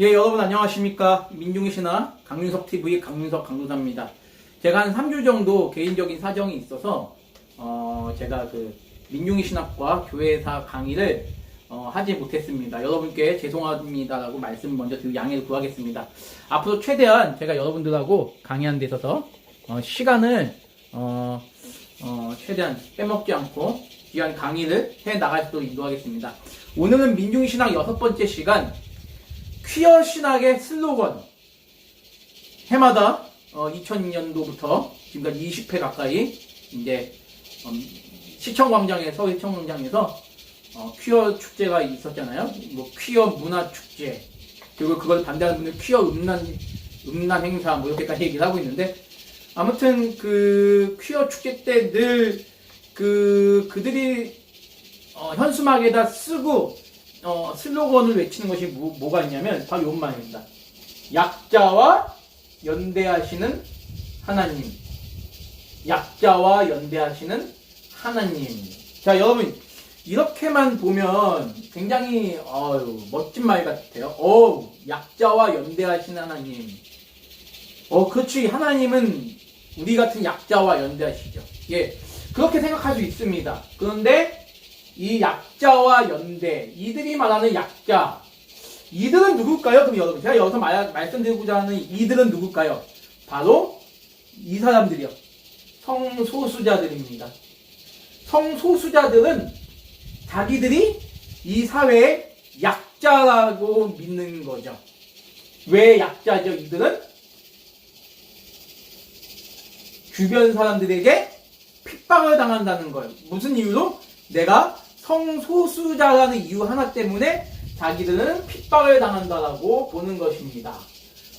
예, 여러분 안녕하십니까. 민중의 신화 강윤석TV 강윤석 강도사입니다. 제가 한 3주 정도 개인적인 사정이 있어서 제가 민중의 신학과 교회사 강의를 하지 못했습니다. 여러분께 죄송합니다라고 말씀 먼저 드리고 양해를 구하겠습니다. 앞으로 최대한 제가 여러분들하고 강의하는 데 있어서 시간을 최대한 빼먹지 않고 귀한 강의를 해 나갈 수 있도록 인도하겠습니다. 오늘은 민중의 신학 6번째 시간 퀴어 신학의 슬로건, 해마다 2002년도부터 지금까지 20회 가까이 이제 서울 시청광장에서 퀴어 축제가 있었잖아요. 뭐 퀴어 문화 축제, 그리고 그걸 반대하는 분들 퀴어 음란 행사 뭐 이렇게까지 얘기를 하고 있는데, 아무튼 그 퀴어 축제 때 늘 그들이 현수막에다 쓰고 슬로건을 외치는 것이 뭐가 있냐면 바로 이런 말입니다. 약자와 연대하시는 하나님. 약자와 연대하시는 하나님. 자, 여러분 이렇게만 보면 굉장히 멋진 말 같아요. 약자와 연대하시는 하나님. 그렇지, 하나님은 우리 같은 약자와 연대하시죠. 예, 그렇게 생각할 수 있습니다. 그런데 이 약자와 연대, 이들이 말하는 약자, 이들은 누굴까요? 그럼 여러분, 제가 여기서 말씀드리고자 하는 이들은 누굴까요? 바로 이 사람들이요. 성소수자들입니다. 성소수자들은 자기들이 이 사회의 약자라고 믿는 거죠. 왜 약자죠? 이들은 주변 사람들에게 핍박을 당한다는 거예요. 무슨 이유로? 내가 성소수자라는 이유 하나 때문에 자기들은 핍박을 당한다라고 보는 것입니다.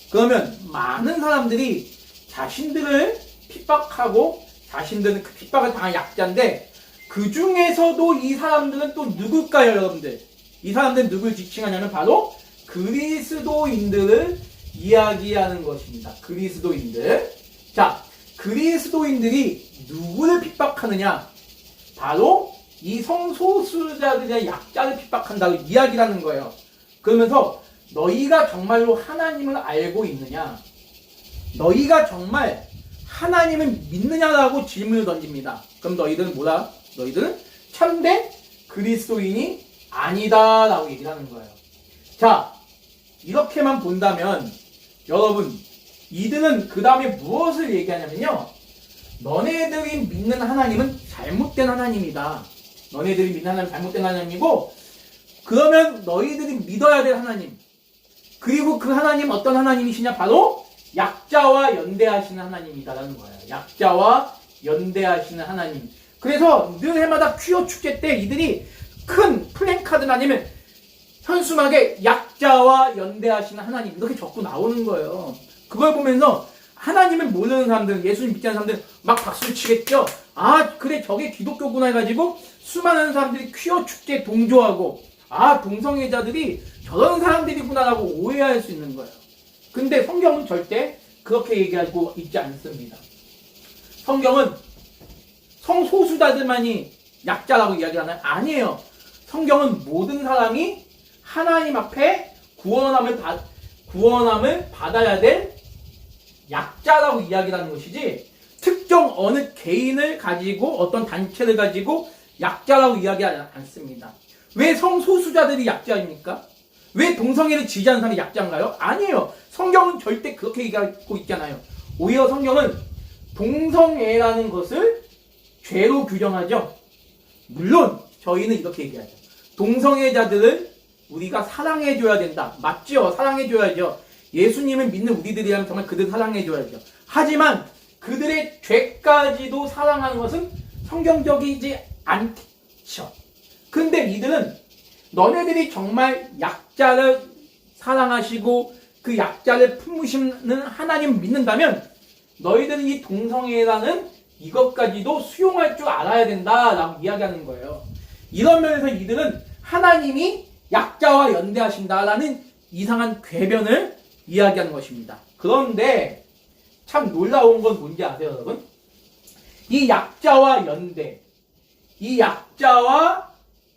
그러면 많은 사람들이 자신들을 핍박하고 자신들은 그 핍박을 당한 약자인데, 그 중에서도 이 사람들은 또 누굴까요, 여러분들? 이 사람들은 누굴 지칭하냐면 바로 그리스도인들을 이야기하는 것입니다. 그리스도인들. 자, 그리스도인들이 누구를 핍박하느냐? 바로 이 성소수자들의 약자를 핍박한다고 이야기를 하는 거예요. 그러면서 너희가 정말로 하나님을 알고 있느냐? 너희가 정말 하나님을 믿느냐라고 질문을 던집니다. 그럼 너희들은 뭐라? 너희들은 참된 그리스도인이 아니다라고 얘기를 하는 거예요. 자, 이렇게만 본다면 여러분, 이들은 그 다음에 무엇을 얘기하냐면요, 너네들이 믿는 하나님은 잘못된 하나님이다. 너네들이 믿는 하나님은 잘못된 하나님이고, 그러면 너희들이 믿어야 될 하나님, 그리고 그 하나님 어떤 하나님이시냐? 바로 약자와 연대하시는 하나님이다라는 거예요. 약자와 연대하시는 하나님. 그래서 늘 해마다 퀴어 축제 때 이들이 큰 플랜카드나 아니면 현수막에 약자와 연대하시는 하나님 이렇게 적고 나오는 거예요. 그걸 보면서 하나님을 모르는 사람들, 예수님 믿지 않는 사람들 막 박수를 치겠죠. 아, 그래, 저게 기독교구나 해가지고 수많은 사람들이 퀴어 축제에 동조하고, 아, 동성애자들이 저런 사람들이구나라고 오해할 수 있는 거예요. 근데 성경은 절대 그렇게 얘기하고 있지 않습니다. 성경은 성소수자들만이 약자라고 이야기하나요? 아니에요. 성경은 모든 사람이 하나님 앞에 구원함을 받아야 될 약자라고 이야기하는 것이지, 특정 어느 개인을 가지고 어떤 단체를 가지고 약자라고 이야기하지 않습니다. 왜 성소수자들이 약자입니까? 왜 동성애를 지지하는 사람이 약자인가요? 아니에요. 성경은 절대 그렇게 얘기하고 있잖아요. 오히려 성경은 동성애라는 것을 죄로 규정하죠. 물론 저희는 이렇게 얘기하죠. 동성애자들을 우리가 사랑해줘야 된다. 맞죠? 사랑해줘야죠. 예수님을 믿는 우리들이라면 정말 그들 사랑해줘야죠. 하지만 그들의 죄까지도 사랑하는 것은 성경적이지 않죠. 근데 이들은 너네들이 정말 약자를 사랑하시고 그 약자를 품으시는 하나님을 믿는다면 너희들은 이 동성애라는 이것까지도 수용할 줄 알아야 된다라고 이야기하는 거예요. 이런 면에서 이들은 하나님이 약자와 연대하신다라는 이상한 궤변을 이야기하는 것입니다. 그런데 참 놀라운 건 뭔지 아세요, 여러분? 이 약자와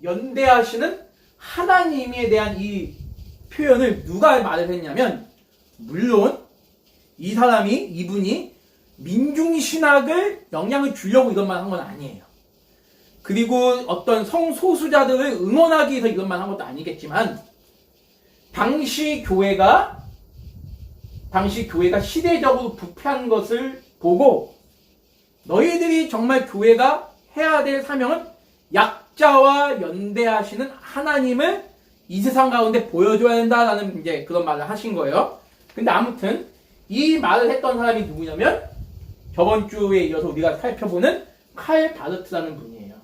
연대하시는 하나님에 대한 이 표현을 누가 말을 했냐면, 물론 이분이 민중신학을 영향을 주려고 이런 말 한 건 아니에요. 그리고 어떤 성소수자들을 응원하기 위해서 이런 말 한 것도 아니겠지만, 당시 교회가 시대적으로 부패한 것을 보고, 너희들이 정말 교회가 해야 될 사명은 약자와 연대하시는 하나님을 이 세상 가운데 보여줘야 된다라는 이제 그런 말을 하신 거예요. 근데 아무튼 이 말을 했던 사람이 누구냐면, 저번 주에 이어서 우리가 살펴보는 칼 바르트라는 분이에요.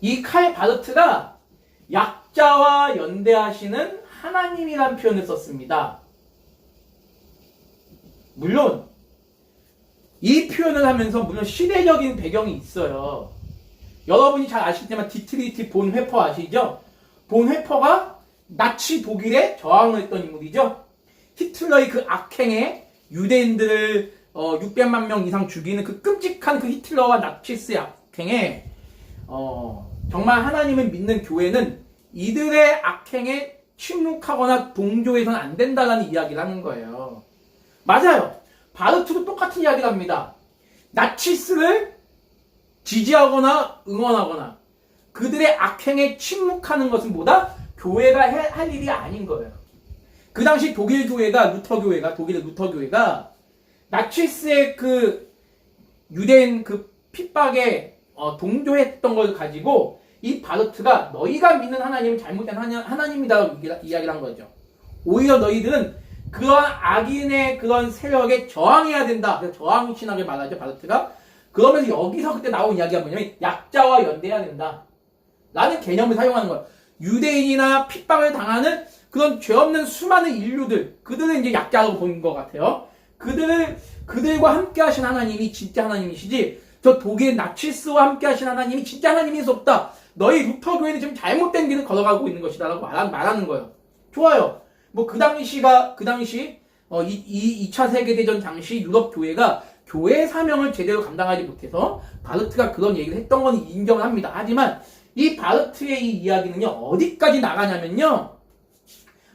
이 칼 바르트가 약자와 연대하시는 하나님이란 표현을 썼습니다. 물론 이 표현을 하면서 물론 시대적인 배경이 있어요. 여러분이 잘 아시겠지만 디트리히 본회퍼 아시죠? 본회퍼가 나치 독일에 저항을 했던 인물이죠. 히틀러의 그 악행에 유대인들을 600만 명 이상 죽이는 그 끔찍한 그 히틀러와 나치스의 악행에 정말 하나님을 믿는 교회는 이들의 악행에 침묵하거나 동조해서는 안 된다는 이야기를 하는 거예요. 맞아요. 바르트도 똑같은 이야기를 합니다. 나치스를 지지하거나 응원하거나 그들의 악행에 침묵하는 것은 뭐다? 교회가 할 일이 아닌 거예요. 그 당시 독일의 루터교회가 나치스의 그 유대인 그 핍박에 동조했던 걸 가지고 이 바르트가 너희가 믿는 하나님은 잘못된 하나님이다라고 이야기를 한 거죠. 오히려 너희들은 그런 악인의 그런 세력에 저항해야 된다. 그래서 저항 신학을 말하죠, 바르트가. 그러면서 여기서 그때 나온 이야기가 뭐냐면 약자와 연대해야 된다 라는 개념을 사용하는 거예요. 유대인이나 핍박을 당하는 그런 죄 없는 수많은 인류들, 그들은 이제 약자라고 보는 것 같아요. 그들과 함께 하신 하나님이 진짜 하나님이시지, 저 독일 나치스와 함께 하신 하나님이 진짜 하나님일 수 없다. 너희 루터교회는 지금 잘못된 길을 걸어가고 있는 것이다 라고 말하는 거예요. 좋아요. 뭐 그 당시 2차 세계대전 당시 유럽 교회가 교회 사명을 제대로 감당하지 못해서 바르트가 그런 얘기를 했던 건 인정을 합니다. 하지만 이 바르트의 이 이야기는요, 어디까지 나가냐면요,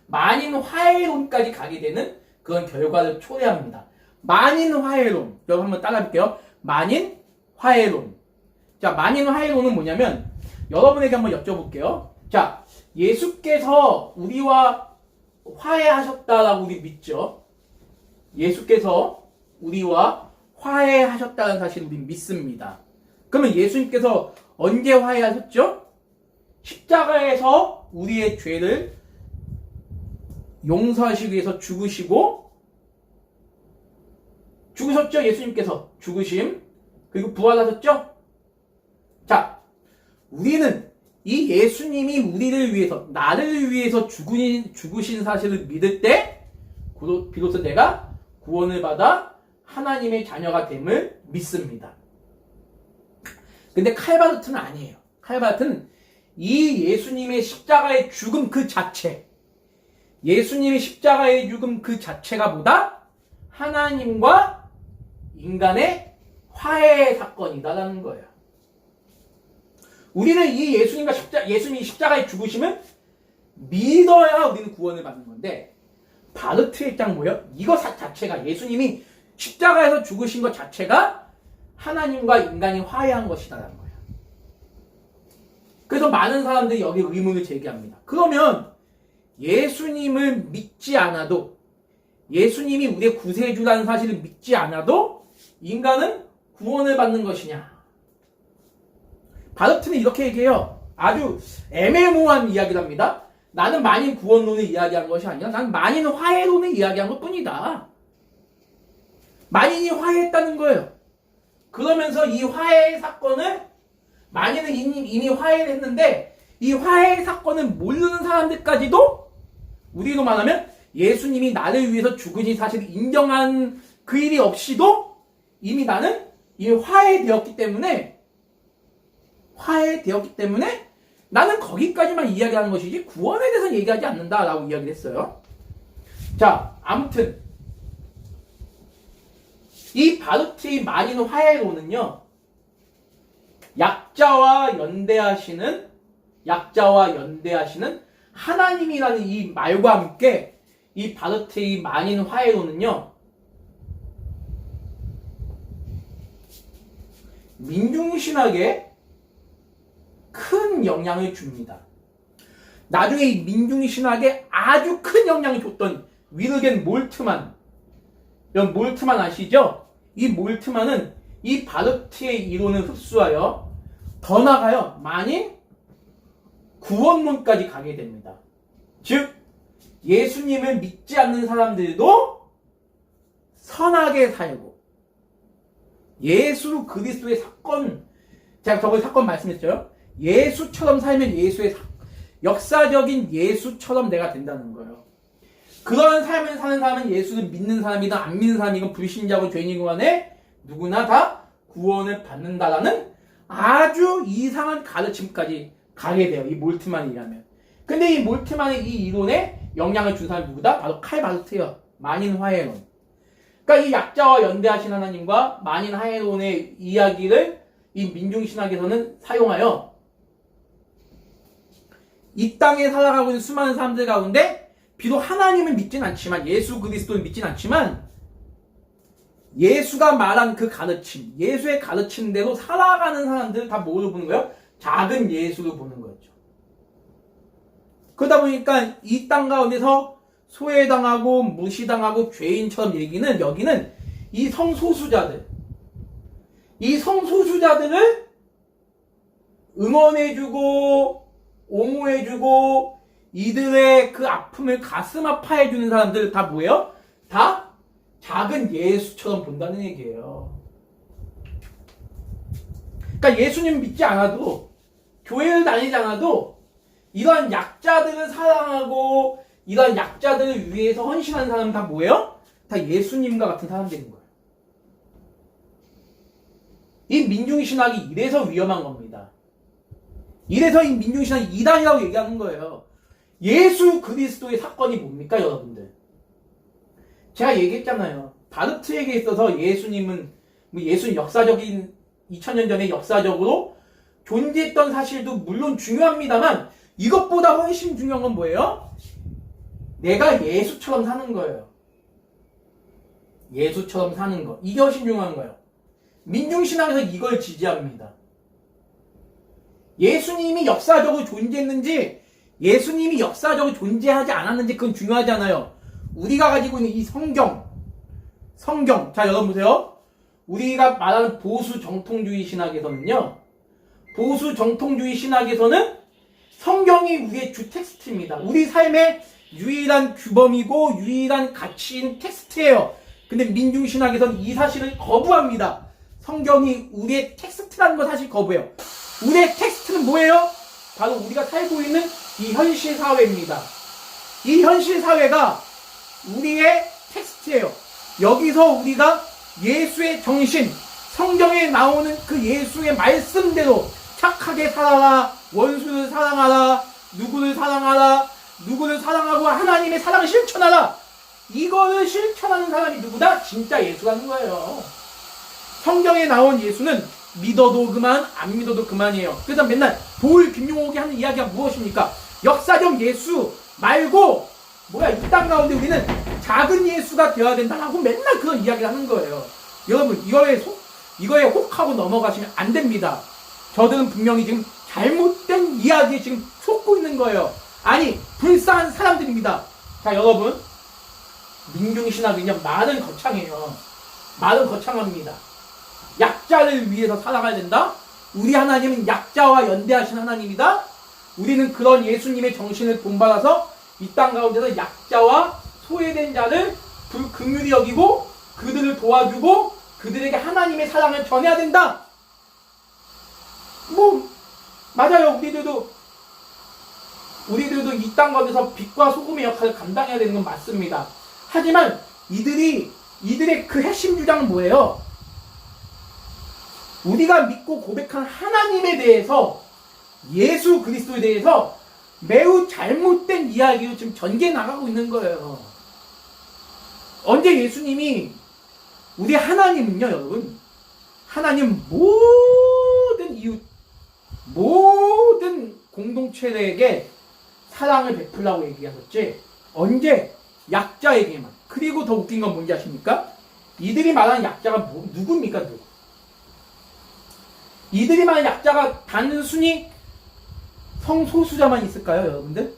만인 화해론까지 가게 되는 그런 결과를 초래합니다. 만인 화해론. 여러분 한번 따라해볼게요. 만인 화해론. 자, 만인 화해론은 뭐냐면, 여러분에게 한번 여쭤볼게요. 자, 예수께서 우리와 화해하셨다라고 우리 믿죠? 예수께서 우리와 화해하셨다는 사실을 우리 믿습니다. 그러면 예수님께서 언제 화해하셨죠? 십자가에서 우리의 죄를 용서하시기 위해서 죽으셨죠? 예수님께서 죽으심, 그리고 부활하셨죠? 자, 우리는 이 예수님이 우리를 위해서, 나를 위해서 죽으신 사실을 믿을 때 비로소 내가 구원을 받아 하나님의 자녀가 됨을 믿습니다. 근데 칼바르트는 아니에요. 칼바르트는 이 예수님의 십자가의 죽음 그 자체, 예수님의 십자가의 죽음 그 자체가 뭐다? 하나님과 인간의 화해 사건이다라는 거예요. 우리는 이 예수님이 십자가에 죽으시면 믿어야 우리는 구원을 받는 건데, 바르트의 입장은 뭐예요? 이것 자체가, 예수님이 십자가에서 죽으신 것 자체가 하나님과 인간이 화해한 것이다라는 거예요. 그래서 많은 사람들이 여기 의문을 제기합니다. 그러면 예수님을 믿지 않아도, 예수님이 우리의 구세주라는 사실을 믿지 않아도 인간은 구원을 받는 것이냐? 바르트는 이렇게 얘기해요. 아주 애매모호한 이야기를 합니다. 나는 만인 구원론을 이야기한 것이 아니라 나는 만인 화해론을 이야기한 것 뿐이다. 만인이 화해했다는 거예요. 그러면서 이 화해 사건을, 만인은 이미 화해를 했는데 이 화해 사건을 모르는 사람들까지도, 우리로 말하면 예수님이 나를 위해서 죽으신 사실을 인정한 그 일이 없이도 이미 나는 화해되었기 때문에 나는 거기까지만 이야기하는 것이지 구원에 대해서는 얘기하지 않는다라고 이야기를 했어요. 자, 아무튼 이 바르트의 만인 화해론은요, 약자와 연대하시는 하나님이라는 이 말과 함께 이 바르트의 만인 화해론은요, 민중신학에 큰 영향을 줍니다. 나중에 이 민중신학에 아주 큰 영향을 줬던 위르겐 몰트만, 여러분 몰트만 아시죠? 이 몰트만은 이 바르트의 이론을 흡수하여 더 나아가요, 만인 구원론까지 가게 됩니다. 즉 예수님을 믿지 않는 사람들도 선하게 살고 예수 그리스도의 사건, 제가 저번에 사건 말씀했죠. 예수처럼 살면 예수의 역사적인 예수처럼 내가 된다는 거예요. 그런 삶을 사는 사람은 예수를 믿는 사람이든 안 믿는 사람이든 불신자고 죄인이고 간에 누구나 다 구원을 받는다라는 아주 이상한 가르침까지 가게 돼요. 이 몰트만이라면. 근데 이 몰트만의 이 이론에 영향을 준 사람이 누구다? 바로 칼 바르트예요. 만인 화해론. 그러니까 이 약자와 연대하신 하나님과 만인 화해론의 이야기를 이 민중신학에서는 사용하여 이 땅에 살아가고 있는 수많은 사람들 가운데 비록 하나님을 믿진 않지만, 예수 그리스도를 믿진 않지만 예수가 말한 그 가르침, 예수의 가르침대로 살아가는 사람들을 다 뭐로 보는 거예요? 작은 예수로 보는 거죠. 그러다 보니까 이 땅 가운데서 소외당하고 무시당하고 죄인처럼 여기는 이 성소수자들을 응원해주고 옹호해주고 이들의 그 아픔을 가슴 아파해주는 사람들 다 뭐예요? 다 작은 예수처럼 본다는 얘기예요. 그러니까 예수님 믿지 않아도, 교회를 다니지 않아도 이러한 약자들을 사랑하고 이러한 약자들을 위해서 헌신하는 사람은 다 뭐예요? 다 예수님과 같은 사람들인 거예요. 이 민중신학이 이래서 위험한 겁니다. 이래서 이 민중신학이 이단이라고 얘기하는 거예요. 예수 그리스도의 사건이 뭡니까, 여러분들? 제가 얘기했잖아요. 바르트에게 있어서 예수님은 역사적인 2000년 전에 역사적으로 존재했던 사실도 물론 중요합니다만 이것보다 훨씬 중요한 건 뭐예요? 내가 예수처럼 사는 거예요. 예수처럼 사는 거. 이게 훨씬 중요한 거예요. 민중신학에서 이걸 지지합니다. 예수님이 역사적으로 존재했는지 예수님이 역사적으로 존재하지 않았는지 그건 중요하지 않아요. 우리가 가지고 있는 이 성경. 자, 여러분 보세요. 우리가 말하는 보수 정통주의 신학에서는요, 보수 정통주의 신학에서는 성경이 우리의 주 텍스트입니다. 우리 삶의 유일한 규범이고 유일한 가치인 텍스트예요. 근데 민중신학에서는 이 사실을 거부합니다. 성경이 우리의 텍스트라는 걸 사실 거부해요. 우리의 텍스트는 뭐예요? 바로 우리가 살고 있는 이 현실 사회입니다. 이 현실 사회가 우리의 텍스트예요. 여기서 우리가 예수의 정신, 성경에 나오는 그 예수의 말씀대로 착하게 살아라, 원수를 사랑하라, 누구를 사랑하고 하나님의 사랑을 실천하라. 이거를 실천하는 사람이 누구다? 진짜 예수라는 거예요. 성경에 나온 예수는 믿어도 그만, 안 믿어도 그만이에요. 그래서 맨날 보울 김용옥이 하는 이야기가 무엇입니까? 역사적 예수 말고 이 땅 가운데 우리는 작은 예수가 되어야 된다라고 맨날 그런 이야기를 하는 거예요. 여러분 이거에 혹하고 넘어가시면 안 됩니다. 저들은 분명히 지금 잘못된 이야기에 지금 속고 있는 거예요. 아니, 불쌍한 사람들입니다. 자, 여러분, 민중신학은요, 말은 거창해요. 말은 거창합니다. 약자를 위해서 살아가야 된다. 우리 하나님은 약자와 연대하신 하나님이다. 우리는 그런 예수님의 정신을 본받아서 이 땅 가운데서 약자와 소외된 자를 긍휼히 여기고 그들을 도와주고 그들에게 하나님의 사랑을 전해야 된다. 맞아요. 우리들도 이 땅 가운데서 빛과 소금의 역할을 감당해야 되는 건 맞습니다. 하지만 이들의 그 핵심 주장은 뭐예요? 우리가 믿고 고백한 하나님에 대해서, 예수 그리스도에 대해서 매우 잘못된 이야기로 지금 전개 나가고 있는 거예요. 언제 예수님이, 우리 하나님은요, 여러분, 하나님 모든 이웃, 모든 공동체에게 사랑을 베풀라고 얘기하셨지. 언제? 약자에게만. 그리고 더 웃긴 건 뭔지 아십니까? 이들이 말하는 약자가 누굽니까? 누구? 이들이 말하는 약자가 단순히 성소수자만 있을까요, 여러분들?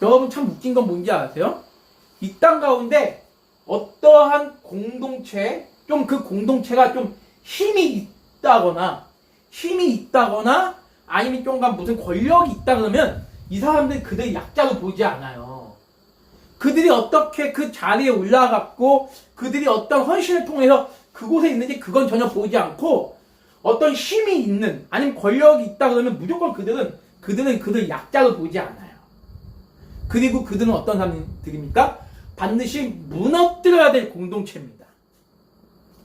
여러분 참 웃긴 건 뭔지 아세요? 이 땅 가운데 어떠한 공동체, 좀 그 공동체가 좀 힘이 있다거나 아니면 좀 무슨 권력이 있다 그러면 이 사람들이 그들 약자로 보지 않아요. 그들이 어떻게 그 자리에 올라갔고 그들이 어떤 헌신을 통해서 그곳에 있는지 그건 전혀 보지 않고 어떤 힘이 있는 아니면 권력이 있다 그러면 무조건 그들은 그들 약자로 보지 않아요. 그리고 그들은 어떤 사람들입니까? 반드시 무너뜨려야 될 공동체입니다.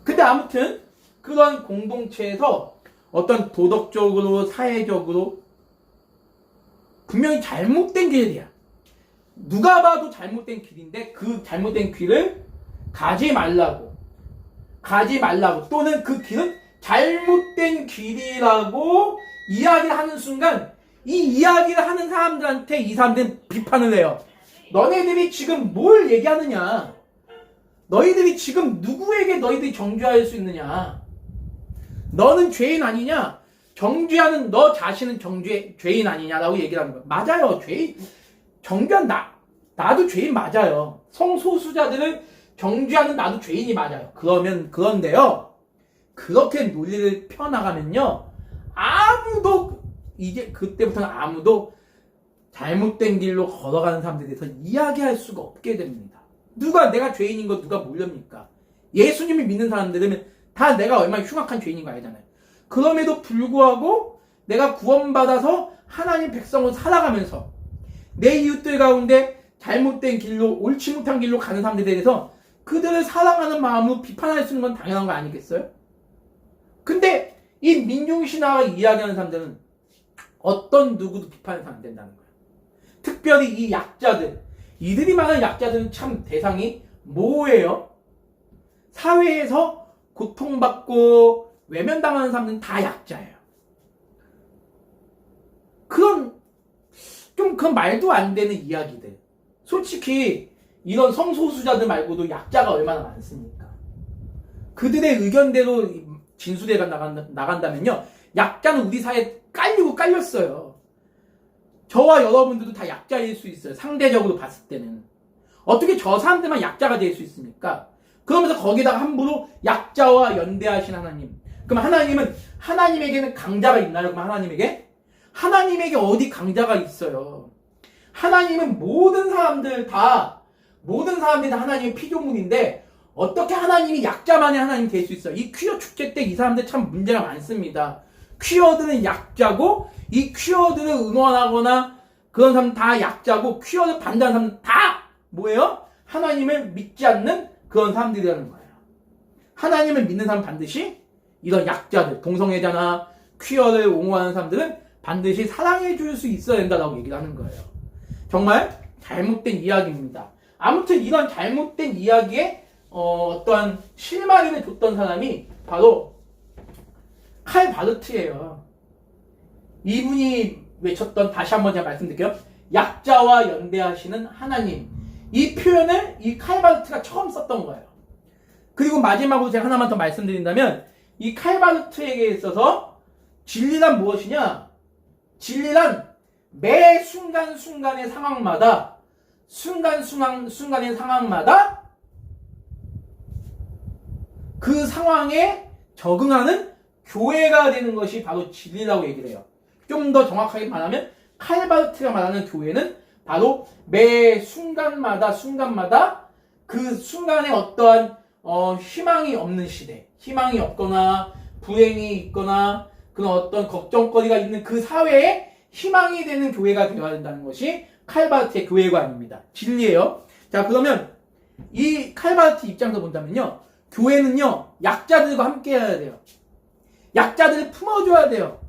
근데 아무튼 그런 공동체에서 어떤 도덕적으로 사회적으로 분명히 잘못된 길이야. 누가 봐도 잘못된 길인데 그 잘못된 길을 가지 말라고 또는 그 길은 잘못된 길이라고 이야기를 하는 순간 이 이야기를 하는 사람들한테 이 사람들은 비판을 해요. 너네들이 지금 뭘 얘기하느냐? 너희들이 지금 누구에게 너희들이 정죄할 수 있느냐? 너는 죄인 아니냐? 정죄하는 너 자신은 죄인 아니냐라고 얘기를 하는 거예요. 맞아요. 정죄한 나도 죄인 맞아요. 성소수자들을 정죄하는 나도 죄인이 맞아요. 그런데요. 그렇게 논리를 펴나가면요. 이제 그때부터는 아무도 잘못된 길로 걸어가는 사람들에 대해서 이야기할 수가 없게 됩니다. 내가 죄인인 거 누가 모릅니까? 예수님을 믿는 사람들은 다 내가 얼마나 흉악한 죄인인 거 알잖아요. 그럼에도 불구하고 내가 구원받아서 하나님 백성으로 살아가면서 내 이웃들 가운데 잘못된 길로 옳지 못한 길로 가는 사람들에 대해서 그들을 사랑하는 마음으로 비판할 수 있는 건 당연한 거 아니겠어요? 근데 이 민중신화가 이야기하는 사람들은 어떤 누구도 비판해서 안 된다는 거예요. 특별히 이 약자들, 이들이 말하는 약자들은 참 대상이 뭐예요? 사회에서 고통받고 외면당하는 사람들은 다 약자예요. 그건 말도 안 되는 이야기들. 솔직히 이런 성소수자들 말고도 약자가 얼마나 많습니까? 그들의 의견대로 진술에 나간다면요. 약자는 우리 사회에 깔렸어요. 저와 여러분들도 다 약자일 수 있어요. 상대적으로 봤을 때는. 어떻게 저 사람들만 약자가 될 수 있습니까? 그러면서 거기다가 함부로 약자와 연대하신 하나님. 그럼 하나님에게는 강자가 있나요? 그럼 하나님에게 어디 강자가 있어요? 하나님은 모든 사람들이 다 하나님의 피조물인데 어떻게 하나님이 약자만의 하나님이 될 수 있어요? 이 퀴어 축제 때 이 사람들 참 문제가 많습니다. 퀴어들은 약자고 이 퀴어들을 응원하거나 그런 사람 다 약자고 퀴어를 반대하는 사람은 다 뭐예요? 하나님을 믿지 않는 그런 사람들이라는 거예요. 하나님을 믿는 사람 반드시 이런 약자들, 동성애자나 퀴어를 옹호하는 사람들은 반드시 사랑해 줄 수 있어야 된다고 얘기를 하는 거예요. 정말 잘못된 이야기입니다. 아무튼 이런 잘못된 이야기에 어떠한 실마리를 줬던 사람이 바로 칼 바르트예요. 이분이 외쳤던, 다시 한번 제가 말씀드릴게요. 약자와 연대하시는 하나님. 이 표현을 이 칼 바르트가 처음 썼던 거예요. 그리고 마지막으로 제가 하나만 더 말씀드린다면 이 칼 바르트에게 있어서 진리란 무엇이냐? 진리란 매 순간순간의 상황마다 순간의 상황마다 그 상황에 적응하는 교회가 되는 것이 바로 진리라고 얘기를 해요. 좀 더 정확하게 말하면 칼바르트가 말하는 교회는 바로 매 순간마다 그 순간에 어떠한 희망이 없는 시대, 희망이 없거나 불행이 있거나 그런 어떤 걱정거리가 있는 그 사회에 희망이 되는 교회가 되어야 된다는 것이 칼바르트의 교회관입니다. 진리예요. 자, 그러면 이 칼바르트 입장에서 본다면요, 교회는요 약자들과 함께 해야 돼요. 약자들을 품어줘야 돼요.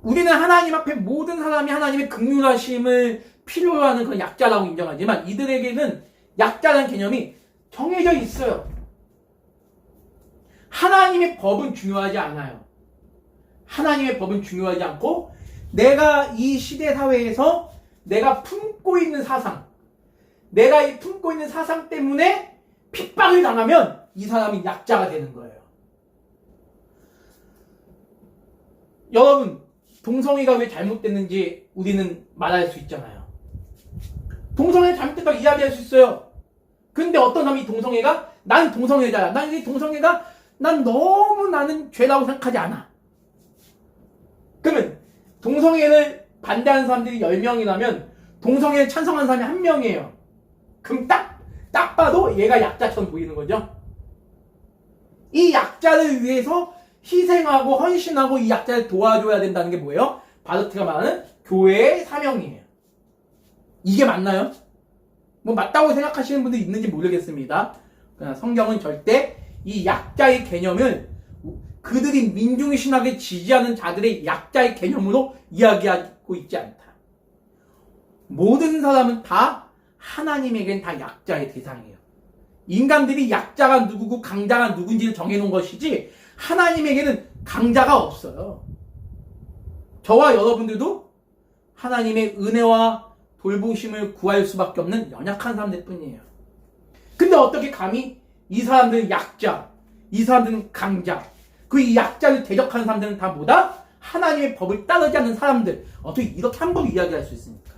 우리는 하나님 앞에 모든 사람이 하나님의 긍휼하심을 필요로 하는 그런 약자라고 인정하지만 이들에게는 약자라는 개념이 정해져 있어요. 하나님의 법은 중요하지 않아요. 하나님의 법은 중요하지 않고 내가 이 시대 사회에서 내가 품고 있는 사상, 내가 이 품고 있는 사상 때문에 핍박을 당하면 이 사람이 약자가 되는 거예요. 여러분, 동성애가 왜 잘못됐는지 우리는 말할 수 있잖아요. 동성애 잘못됐다고 이야기할 수 있어요. 근데 어떤 사람이 동성애가 난 동성애자야. 난 이 동성애가 난 너무 나는 죄라고 생각하지 않아. 그러면 동성애를 반대하는 사람들이 10명이라면 동성애를 찬성하는 사람이 1명이에요. 그럼 딱 봐도 얘가 약자처럼 보이는 거죠. 이 약자를 위해서 희생하고 헌신하고 이 약자를 도와줘야 된다는 게 뭐예요? 바르트가 말하는 교회의 사명이에요. 이게 맞나요? 뭐 맞다고 생각하시는 분도 있는지 모르겠습니다. 그러나 성경은 절대 이 약자의 개념을 그들이 민중신학을 지지하는 자들의 약자의 개념으로 이야기하고 있지 않다. 모든 사람은 다 하나님에겐 다 약자의 대상이에요. 인간들이 약자가 누구고 강자가 누군지를 정해놓은 것이지 하나님에게는 강자가 없어요. 저와 여러분들도 하나님의 은혜와 돌보심을 구할 수밖에 없는 연약한 사람들 뿐이에요. 근데 어떻게 감히 이 사람들은 약자, 이 사람들은 강자, 그 이 약자를 대적하는 사람들은 다 뭐다? 하나님의 법을 따르지 않는 사람들. 어떻게 이렇게 함부로 이야기할 수 있습니까?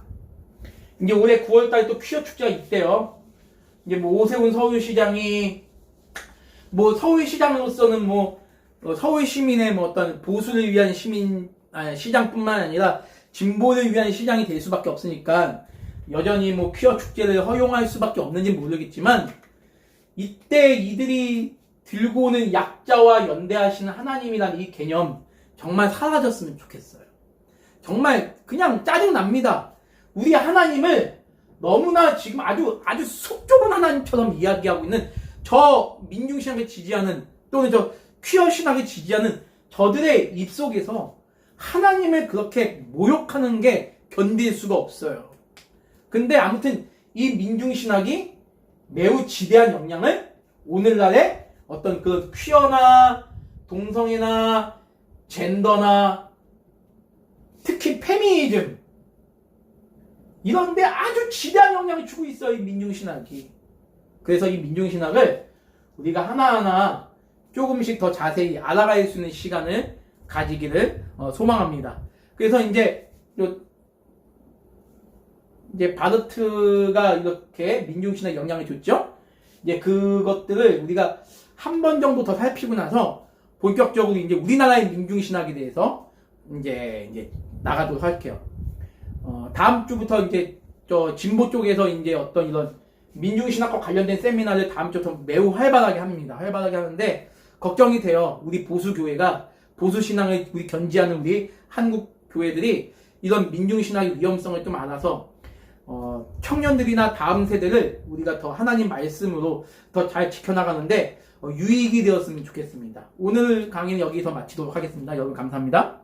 이제 올해 9월달에 또 퀴어 축제가 있대요. 이제 뭐 오세훈 서울시장이 뭐 서울시장으로서는 뭐 서울 시민의 뭐 어떤 보수를 위한 시장뿐만 아니라 진보를 위한 시장이 될 수밖에 없으니까 여전히 뭐 퀴어 축제를 허용할 수밖에 없는지 모르겠지만 이때 이들이 들고 오는 약자와 연대하시는 하나님이란 이 개념 정말 사라졌으면 좋겠어요. 정말 그냥 짜증납니다. 우리 하나님을 너무나 지금 아주 속 좁은 하나님처럼 이야기하고 있는 저 민중신학을 지지하는 또는 저 퀴어 신학을 지지하는 저들의 입속에서 하나님을 그렇게 모욕하는 게 견딜 수가 없어요. 근데 아무튼 이 민중신학이 매우 지대한 영향을 오늘날의 어떤 그 퀴어나 동성애나 젠더나 특히 페미니즘 이런데 아주 지대한 영향을 주고 있어요. 이 민중신학이. 그래서 이 민중신학을 우리가 하나하나 조금씩 더 자세히 알아갈 수 있는 시간을 가지기를 소망합니다. 그래서 이제 바르트가 이렇게 민중신학에 영향을 줬죠. 이제 그것들을 우리가 한 번 정도 더 살피고 나서 본격적으로 이제 우리나라의 민중신학에 대해서 이제 나가도록 할게요. 다음 주부터 이제 저 진보 쪽에서 이제 어떤 이런 민중신학과 관련된 세미나를 다음 주부터 매우 활발하게 합니다. 활발하게 하는데 걱정이 돼요. 우리 보수교회가 보수신앙을 우리 견지하는 우리 한국 교회들이 이런 민중신학의 위험성을 좀 알아서 청년들이나 다음 세대를 우리가 더 하나님 말씀으로 더 잘 지켜나가는데 유익이 되었으면 좋겠습니다. 오늘 강의는 여기서 마치도록 하겠습니다. 여러분 감사합니다.